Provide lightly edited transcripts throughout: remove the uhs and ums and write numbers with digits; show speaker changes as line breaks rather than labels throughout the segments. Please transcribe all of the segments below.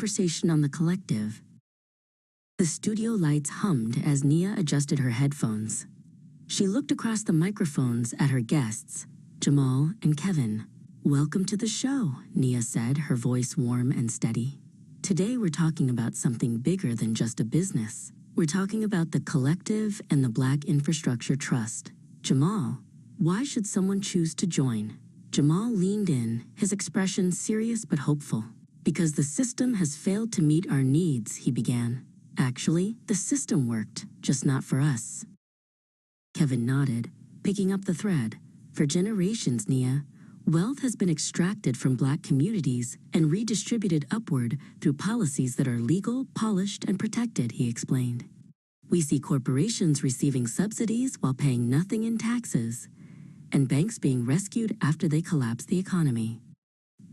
Conversation on the collective. The studio lights hummed as Nia adjusted her headphones. She looked across the microphones at her guests, Jamal and Kevin. "Welcome to the show," Nia said, her voice warm and steady. "Today we're talking about something bigger than just a business. We're talking about the collective and the Black Infrastructure Trust. Jamal, why should someone choose to join?" Jamal leaned in, his expression serious but hopeful. "Because the system has failed to meet our needs," he began. "Actually, the system worked, just not for us." Kevin nodded, picking up the thread. "For generations, Nia, wealth has been extracted from Black communities and redistributed upward through policies that are legal, polished, and protected," he explained. "We see corporations receiving subsidies while paying nothing in taxes, and banks being rescued after they collapse the economy.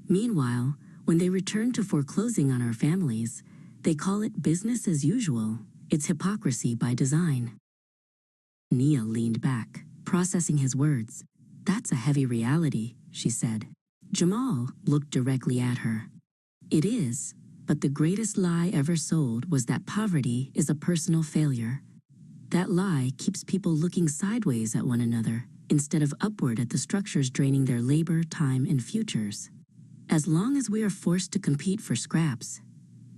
Meanwhile, when they return to foreclosing on our families, they call it business as usual. It's hypocrisy by design." Nia leaned back, processing his words. "That's a heavy reality," she said. Jamal looked directly at her. "It is, but the greatest lie ever sold was that poverty is a personal failure. That lie keeps people looking sideways at one another instead of upward at the structures draining their labor, time, and futures. As long as we are forced to compete for scraps,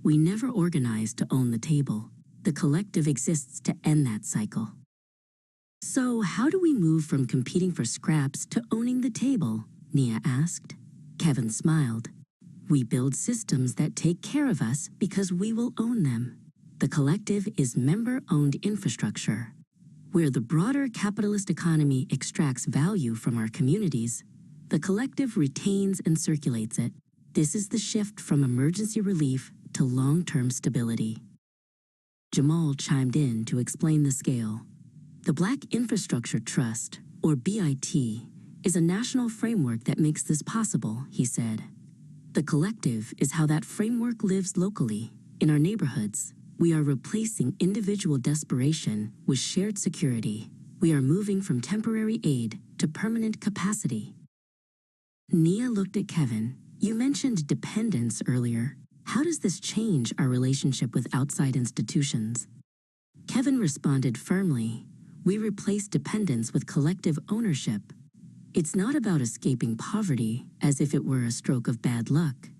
we never organize to own the table. The collective exists to end that cycle." "So how do we move from competing for scraps to owning the table?" Nia asked. Kevin smiled. "We build systems that take care of us because we will own them. The collective is member-owned infrastructure. Where the broader capitalist economy extracts value from our communities, the collective retains and circulates it. This is the shift from emergency relief to long-term stability." Jamal chimed in to explain the scale. "The Black Infrastructure Trust, or BIT, is a national framework that makes this possible," he said. "The collective is how that framework lives locally, in our neighborhoods. We are replacing individual desperation with shared security. We are moving from temporary aid to permanent capacity." Nia looked at Kevin. "You mentioned dependence earlier. How does this change our relationship with outside institutions?" Kevin responded firmly. "We replace dependence with collective ownership. It's not about escaping poverty as if it were a stroke of bad luck.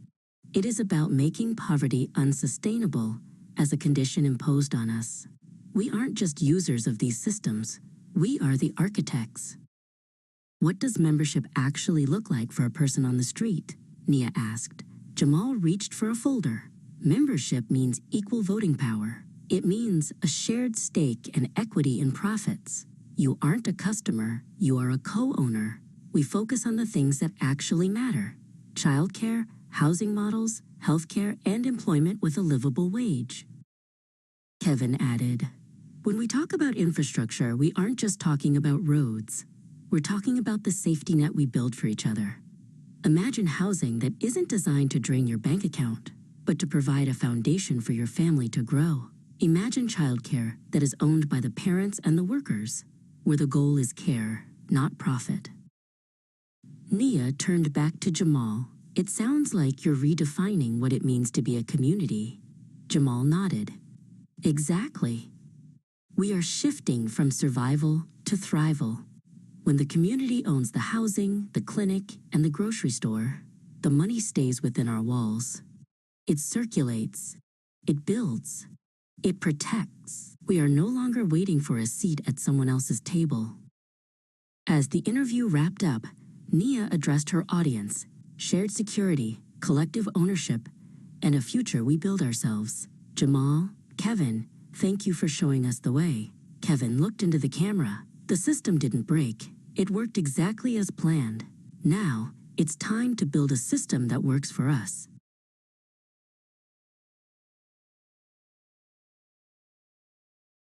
It is about making poverty unsustainable as a condition imposed on us. We aren't just users of these systems. We are the architects." "What does membership actually look like for a person on the street?" Nia asked. Jamal reached for a folder. "Membership means equal voting power. It means a shared stake and equity in profits. You aren't a customer, you are a co-owner. We focus on the things that actually matter: childcare, housing models, healthcare, and employment with a livable wage." Kevin added, "When we talk about infrastructure, we aren't just talking about roads. We're talking about the safety net we build for each other. Imagine housing that isn't designed to drain your bank account, but to provide a foundation for your family to grow. Imagine childcare that is owned by the parents and the workers, where the goal is care, not profit." Nia turned back to Jamal. "It sounds like you're redefining what it means to be a community." Jamal nodded. "Exactly. We are shifting from survival to thrival. When the community owns the housing, the clinic, and the grocery store, the money stays within our walls. It circulates. It builds. It protects. We are no longer waiting for a seat at someone else's table." As the interview wrapped up, Nia addressed her audience: shared security, collective ownership, and a future we build ourselves. "Jamal, Kevin, thank you for showing us the way." Kevin looked into the camera. "The system didn't break. It worked exactly as planned. Now, it's time to build a system that works for us."